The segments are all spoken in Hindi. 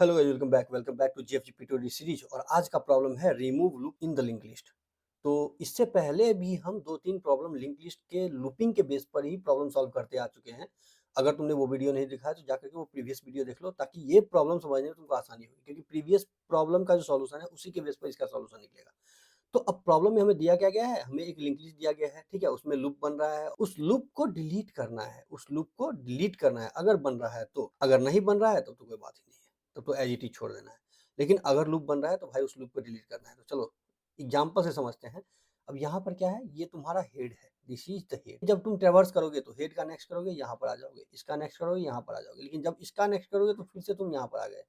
Hello guys, welcome back to GFG tutorial series. और आज का प्रॉब्लम है remove loop in the link list. तो इससे पहले भी हम 2-3 प्रॉब्लम लिंक लिस्ट के लूपिंग के बेस पर ही प्रॉब्लम सॉल्व करते आ चुके हैं। अगर तुमने वो वीडियो नहीं देखा है तो जाकर के वो प्रीवियस वीडियो देख लो, ताकि ये प्रॉब्लम समझने में तुमको आसानी होगी, क्योंकि प्रीवियस प्रॉब्लम का जो सॉल्यूशन है उसी के बेस पर इसका सॉल्यूशन निकलेगा। तो अब प्रॉब्लम में हमें दिया क्या गया है, हमें एक लिंक लिस्ट दिया गया है, ठीक है। उसमें लूप बन रहा है, उस लूप को डिलीट करना है, उस लूप को डिलीट करना है। अगर बन रहा है तो, अगर नहीं बन रहा है तो कोई बात ही नहीं है, तब तो एज इट इज छोड़ देना है। लेकिन अगर लूप बन रहा है तो भाई उस लूप को डिलीट करना है। तो चलो एग्जाम्पल से समझते हैं। अब यहाँ पर क्या है, ये तुम्हारा हेड है, दिस इज द हेड। जब तुम ट्रेवर्स करोगे तो हेड का नेक्स्ट करोगे, यहाँ पर आ जाओगे, इसका नेक्स्ट करोगे, यहाँ पर आ जाओगे। लेकिन जब इसका नेक्स्ट करोगे तो फिर से तुम यहाँ पर आ गए,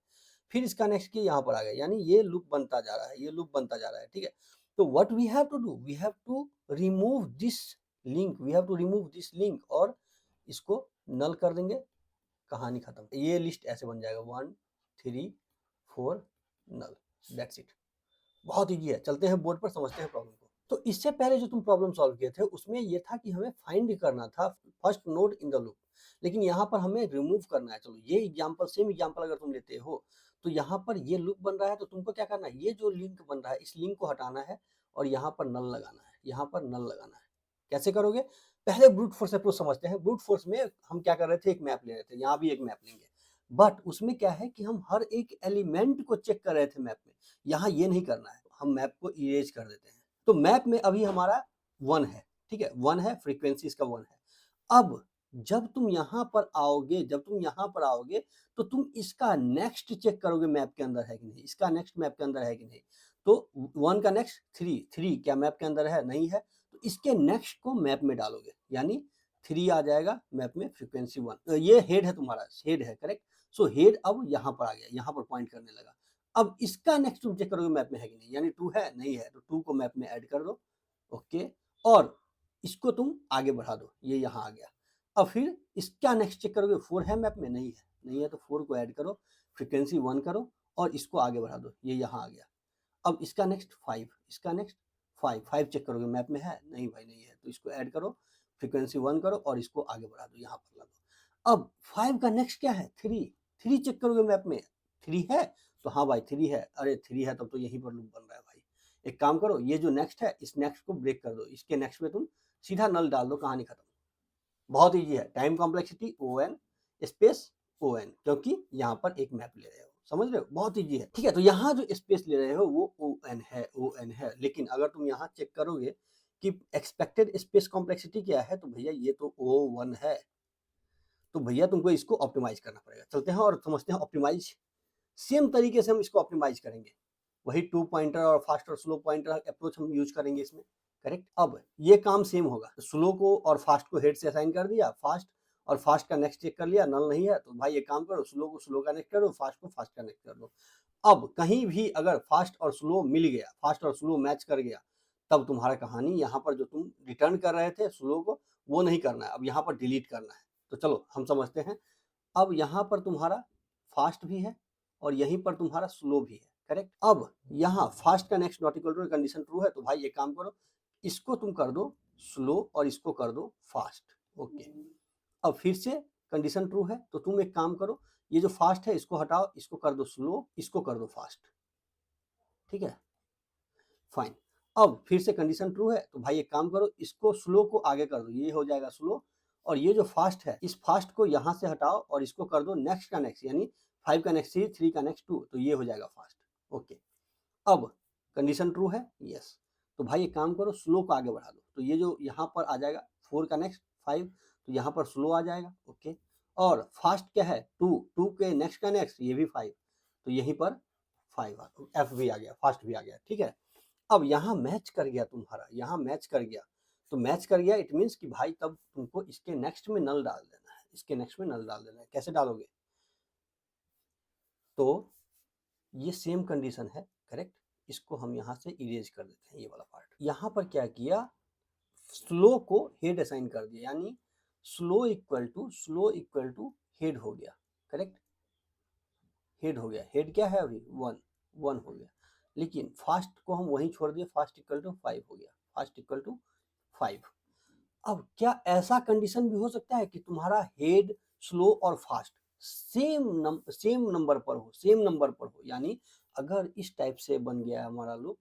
फिर इसका नेक्स्ट किया, यहाँ पर आ गए, यानी ये लूप बनता जा रहा है, ये लूप बनता जा रहा है, ठीक है। तो what we have to do, we have to remove this link, we have to remove this link, और इसको नल कर देंगे, कहानी खत्म। ये लिस्ट ऐसे बन जाएगा 1 3 4 नल, दैट्स इट। बहुत ईजी है। चलते हैं बोर्ड पर, समझते हैं प्रॉब्लम को। तो इससे पहले जो तुम प्रॉब्लम सॉल्व किए थे उसमें ये था कि हमें फाइंड करना था first node in the loop, लेकिन यहाँ पर हमें रिमूव करना है। चलो ये एग्जांपल, सेम एग्जांपल अगर तुम लेते हो तो यहाँ पर ये लूप बन रहा है, तो तुमको क्या करना है, ये जो लिंक बन रहा है इस लिंक को हटाना है और यहाँ पर नल लगाना है, यहाँ पर नल लगाना है। कैसे करोगे, पहले ब्रूट फोर्स अप्रोच समझते हैं। ब्रूट फोर्स में हम क्या कर रहे थे, एक मैप ले रहे थे, यहाँ भी एक मैप लेंगे, बट उसमें क्या है कि हम हर एक एलिमेंट को चेक कर रहे थे मैप में। यहाँ ये नहीं करना है, हम मैप को इरेज कर देते हैं। तो मैप में अभी हमारा 1 है, ठीक है, 1 है, फ्रीक्वेंसी इसका 1 है। अब जब तुम यहाँ पर आओगे, जब तुम यहाँ पर आओगे तो तुम इसका नेक्स्ट चेक करोगे मैप के अंदर है कि नहीं, इसका नेक्स्ट मैप के अंदर है कि नहीं। तो 1 का नेक्स्ट 3 क्या मैप के अंदर है, नहीं है, तो इसके नेक्स्ट को मैप में डालोगे, यानी 3 आ जाएगा मैप में, फ्रीक्वेंसी 1। ये हेड है तुम्हारा, हेड है, करेक्ट। सो हेड अब यहाँ पर आ गया, यहाँ पर पॉइंट करने लगा। अब इसका नेक्स्ट तुम चेक करोगे मैप में है कि नहीं, यानी 2 है, नहीं है, तो 2 को मैप में ऐड कर दो, ओके। और इसको तुम आगे बढ़ा दो, ये यहाँ आ गया। अब फिर इसका नेक्स्ट चेक करोगे, 4 है मैप में, नहीं है, नहीं है, तो 4 को ऐड करो, फ्रीक्वेंसी 1 करो और इसको आगे बढ़ा दो, ये यहाँ आ गया। अब इसका नेक्स्ट 5, इसका नेक्स्ट 5 चेक करोगे, मैप में है, नहीं भाई नहीं है, तो इसको ऐड करो, फ्रीक्वेंसी 1 करो और इसको आगे बढ़ा दो, यहाँ पर ला दो। अब 5 का नेक्स्ट क्या है, 3 चेक करोगे मैप में, 3 है, तो हाँ भाई 3 है, अरे 3 है तब तो यहीं पर लूप बन रहा है भाई। एक काम करो, ये जो नेक्स्ट है इस नेक्स्ट को ब्रेक कर दो, इसके नेक्स्ट में तुम सीधा नल डाल दो, कहानी खत्म। बहुत ईजी है। Time complexity ON space ON, क्योंकि यहाँ पर एक मैप ले रहे हो, समझ रहे हो, बहुत ईजी है, ठीक है। तो यहाँ जो स्पेस ले रहे हो वो ON है, ON है। लेकिन अगर तुम यहाँ चेक करोगे कि एक्सपेक्टेड स्पेस कॉम्प्लेक्सिटी क्या है, तो भैया ये तो O1 है, तो भैया तुमको इसको ऑप्टिमाइज करना पड़ेगा। चलते हैं और समझते हैं ऑप्टिमाइज। सेम तरीके से हम इसको ऑप्टिमाइज करेंगे, वही 2 पॉइंटर और फास्ट और स्लो पॉइंटर अप्रोच हम यूज करेंगे इसमें, करेक्ट। अब ये काम सेम होगा, तो स्लो को और फास्ट को हेड से असाइन कर दिया, फास्ट और फास्ट का नेक्स्ट चेक कर लिया, नल नहीं है, तो भाई ये काम करो, स्लो को स्लो का नेक्स्ट कर दो, फास्ट को फास्ट का नेक्स्ट कर दो। अब कहीं भी अगर फास्ट और स्लो मिल गया, फास्ट और स्लो मैच कर गया, तब तुम्हारा कहानी, यहाँ पर जो तुम रिटर्न कर रहे थे स्लो को, वो नहीं करना है, अब यहाँ पर डिलीट करना है। तो चलो हम समझते हैं। अब यहाँ पर तुम्हारा फास्ट भी है और यहीं पर तुम्हारा स्लो भी है, करेक्ट। अब यहाँ फास्ट का next not equal to condition true है, तो भाई ये काम करो, इसको तुम कर दो स्लो और इसको कर दो फास्ट, ओके। अब फिर से कंडीशन ट्रू है, तो तुम एक काम करो, ये जो फास्ट है इसको हटाओ, इसको कर दो स्लो, इसको कर दो फास्ट, ठीक है, फाइन। अब फिर से कंडीशन ट्रू है, तो भाई एक काम करो, इसको स्लो को आगे कर दो, ये हो जाएगा स्लो, और ये जो फास्ट है इस फास्ट को यहाँ से हटाओ और इसको कर दो नेक्स्ट का नेक्स्ट, यानी 5 का नेक्स्ट 3 का नेक्स्ट 2, तो ये हो जाएगा फास्ट, ओके। अब कंडीशन ट्रू है, यस, तो भाई एक काम करो, स्लो को आगे बढ़ा दो, तो ये जो यहाँ पर आ जाएगा 4 का नेक्स्ट 5, तो यहाँ पर स्लो आ जाएगा, ओके। और फास्ट क्या है 2 के नेक्स्ट का नेक्स्ट, ये भी 5, तो यहीं पर 5 एफ भी आ गया, फास्ट भी आ गया, ठीक है। अब यहाँ मैच कर गया तुम्हारा, यहाँ मैच कर गया, तो मैच कर गया इट मीन्स कि भाई तब तुमको इसके नेक्स्ट में नल डाल देना है, इसके नेक्स्ट में नल डाल देना है। कैसे डालोगे, तो ये सेम कंडीशन है, करेक्ट। इसको हम यहाँ से इरेज कर देते हैं, ये वाला पार्ट। यहाँ पर क्या किया, स्लो को हेड असाइन कर दिया, यानी स्लो इक्वल टू हेड हो गया, करेक्ट। हेड हो गया, हेड क्या है अभी 1 हो गया। लेकिन फास्ट को हम वहीं छोड़ दिए, फास्ट इक्वल टू 5 हो गया, फास्ट इक्वल टू 5। अब क्या ऐसा कंडीशन भी हो सकता है कि तुम्हारा हेड स्लो और फास्ट सेम नंबर पर हो, यानी अगर इस टाइप से बन गया हमारा लूप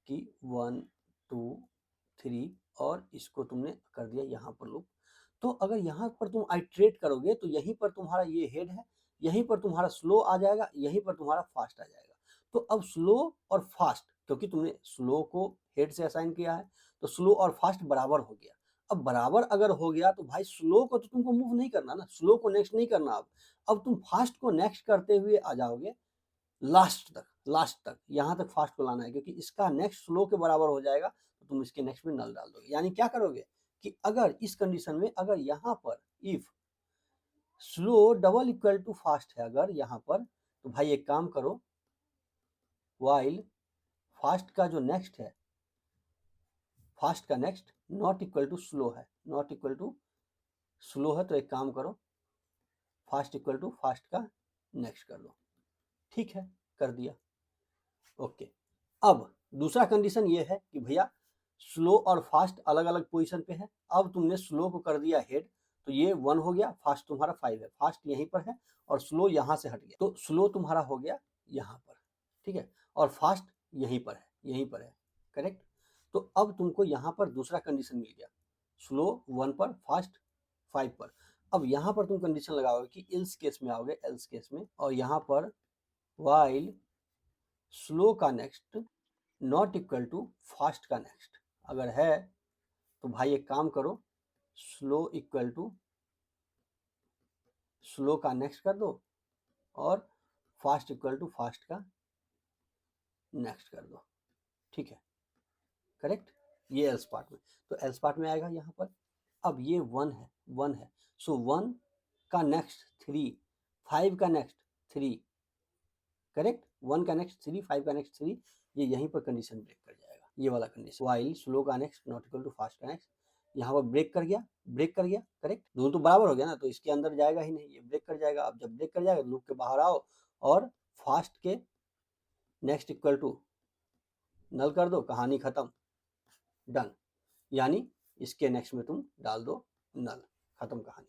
कि 1 2 3 और इसको तुमने कर दिया यहाँ पर लूप, तो अगर यहाँ पर तुम आइट्रेट करोगे तो यहीं पर तुम्हारा ये हेड है, यहीं पर तुम्हारा स्लो आ जाएगा, यहीं पर तुम्हारा फास्ट आ जाएगा। तो अब स्लो और फास्ट, क्योंकि तुमने स्लो को हेड से असाइन किया है तो स्लो और फास्ट बराबर हो गया। अब बराबर अगर हो गया तो भाई स्लो को तो तुमको मूव नहीं करना ना, स्लो को नेक्स्ट नहीं करना। अब तुम फास्ट को नेक्स्ट करते हुए आ जाओगे लास्ट तक यहाँ तक फास्ट को लाना है, क्योंकि इसका नेक्स्ट स्लो के बराबर हो जाएगा तो तुम इसके नेक्स्ट में नल डाल दोगे। यानी क्या करोगे कि अगर इस कंडीशन में अगर यहाँ पर if slow double equal to fast है अगर यहाँ पर, तो भाई एक काम करो, वाइल फास्ट का जो नेक्स्ट है, फास्ट का next not equal to slow है, नॉट इक्वल टू स्लो है, तो एक काम करो फास्ट इक्वल टू फास्ट का नेक्स्ट कर दो। ठीक है, कर दिया। ओके, अब दूसरा कंडीशन ये है कि भैया स्लो और फास्ट अलग अलग पोजीशन पे है। अब तुमने स्लो को कर दिया हेड, तो ये 1 हो गया, फास्ट तुम्हारा 5 है, फास्ट यहीं पर है और स्लो यहाँ से हट गया, तो स्लो तुम्हारा हो गया यहाँ पर, ठीक है, और फास्ट यहीं पर है, यहीं पर है, करेक्ट। तो अब तुमको यहाँ पर दूसरा कंडीशन मिल गया, स्लो 1 पर, फास्ट 5 पर। अब यहाँ पर तुम कंडीशन लगाओगे कि एल्स केस में आओगे, एल्स केस में, और यहाँ पर वाइल स्लो का next not equal to fast का नेक्स्ट अगर है, तो भाई एक काम करो, स्लो इक्वल टू स्लो का नेक्स्ट कर दो और फास्ट इक्वल टू फास्ट का नेक्स्ट कर दो। ठीक है, करेक्ट। ये एल्स पार्ट में, तो एल्स पार्ट में आएगा यहाँ पर। अब ये 1 है, 1 है, सो 1 का नेक्स्ट 3, 5 का नेक्स्ट 3, करेक्ट। 1 का नेक्स्ट 3, 5 का नेक्स्ट 3, ये यहीं पर कंडीशन ब्रेक कर जाएगा, ये वाला कंडीशन, वाइल स्लो का next not equal to fast का नेक्स्ट, यहाँ पर ब्रेक कर गया, करेक्ट। दोनों तो बराबर हो गया ना, तो इसके अंदर जाएगा ही नहीं, ये ब्रेक कर जाएगा। अब जब ब्रेक कर जाएगा लूप के बाहर आओ और फास्ट के नेक्स्ट इक्वल टू नल कर दो, कहानी खत्म, डन। यानी इसके नेक्स्ट में तुम डाल दो नल, खत्म कहानी।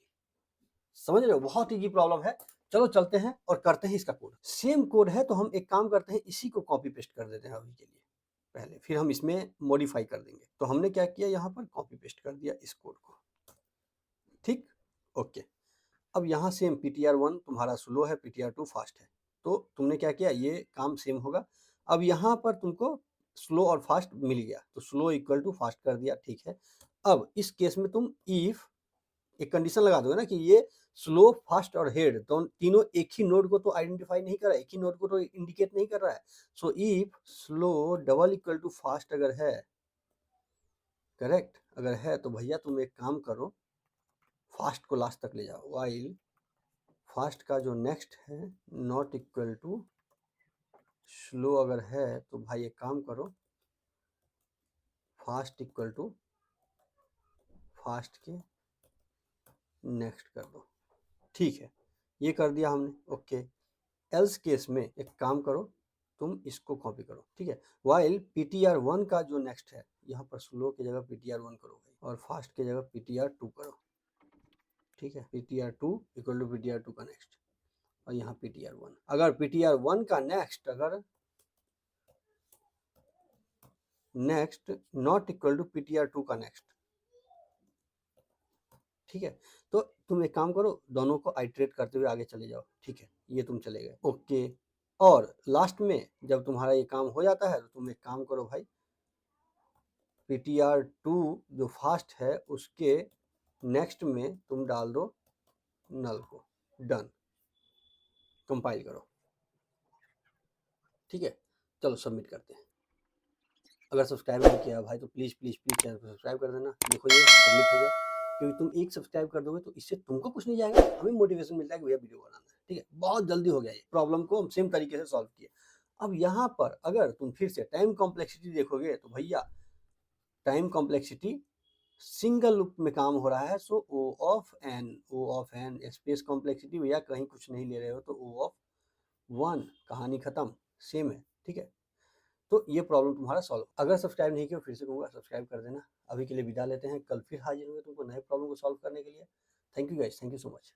समझ रहे हो, बहुत इजी प्रॉब्लम है। चलो चलते हैं और करते हैं इसका कोड। सेम कोड है तो हम एक काम करते हैं, इसी को कॉपी पेस्ट कर देते हैं अभी के लिए पहले, फिर हम इसमें मॉडिफाई कर देंगे। तो हमने क्या किया, यहाँ पर कॉपी पेस्ट कर दिया इस कोड को, ठीक, ओके। अब यहाँ सेम ptr1 तुम्हारा स्लो है, ptr2 फास्ट है, तो तुमने क्या किया, ये काम सेम होगा। अब यहाँ पर तुमको स्लो और फास्ट मिल गया, तो स्लो इक्वल टू फास्ट कर दिया, ठीक है। अब इस केस में तुम इफ एक कंडीशन लगा दोगे ना कि ये स्लो, फास्ट और हेड तो तीनों एक ही नोड को तो आइडेंटिफाई नहीं कर रहा है, एक ही नोड को तो इंडिकेट नहीं कर रहा है। So if slow double equal to fast अगर है, करेक्ट, अगर है, तो भैया तुम एक काम करो, फास्ट को लास्ट तक ले जाओ, वाइल फास्ट का जो नेक्स्ट है नॉट इक्वल टू स्लो अगर है, तो भाई एक काम करो, फास्ट इक्वल टू फास्ट के नेक्स्ट कर दो। ठीक है, ये कर दिया हमने, ओके। एल्स केस में एक काम करो, तुम इसको कॉपी करो, ठीक है। वाइल ptr1 का जो नेक्स्ट है, यहाँ पर स्लो की जगह ptr1 करो भाई, और फास्ट की जगह ptr2 करो, ठीक है। ptr2 इक्वल टू ptr2 का नेक्स्ट, और यहाँ ptr1, अगर ptr1 का नेक्स्ट अगर next not equal to ptr2 का नेक्स्ट, ठीक है। तो तुम एक काम करो, दोनों को आइट्रेट करते हुए आगे चले जाओ, ठीक है, ये तुम चले गए, ओके। और लास्ट में जब तुम्हारा ये काम हो जाता है तो तुम एक काम करो भाई, ptr2 जो फास्ट है उसके नेक्स्ट में तुम डाल दो नल को, डन, कंपाइल करो, ठीक है। चलो सबमिट करते हैं। अगर सब्सक्राइब नहीं किया भाई तो प्लीज़ प्लीज़ प्लीज़ चैनल को सब्सक्राइब कर देना। देखो ये सबमिट हो गया, क्योंकि तुम एक सब्सक्राइब कर दोगे तो इससे तुमको कुछ नहीं जाएगा, हमें मोटिवेशन मिलता है कि भैया वीडियो बनाना है, ठीक है। बहुत जल्दी हो गया, ये प्रॉब्लम को हम सेम तरीके से सॉल्व किए। अब यहाँ पर अगर तुम फिर से टाइम कॉम्प्लेक्सिटी देखोगे तो भैया टाइम कॉम्प्लेक्सिटी सिंगल लूप में काम हो रहा है, सो ओ ऑफ एन स्पेस कॉम्प्लेक्सिटी भैया कहीं कुछ नहीं ले रहे हो, तो ओ ऑफ 1, कहानी खत्म, सेम है, ठीक है। तो ये प्रॉब्लम तुम्हारा सॉल्व। अगर सब्सक्राइब नहीं किया फिर से कहूँगा सब्सक्राइब कर देना। अभी के लिए विदा लेते हैं, कल फिर हाजिर होंगे तुमको नए प्रॉब्लम को सॉल्व करने के लिए। Thank you guys, thank you so much.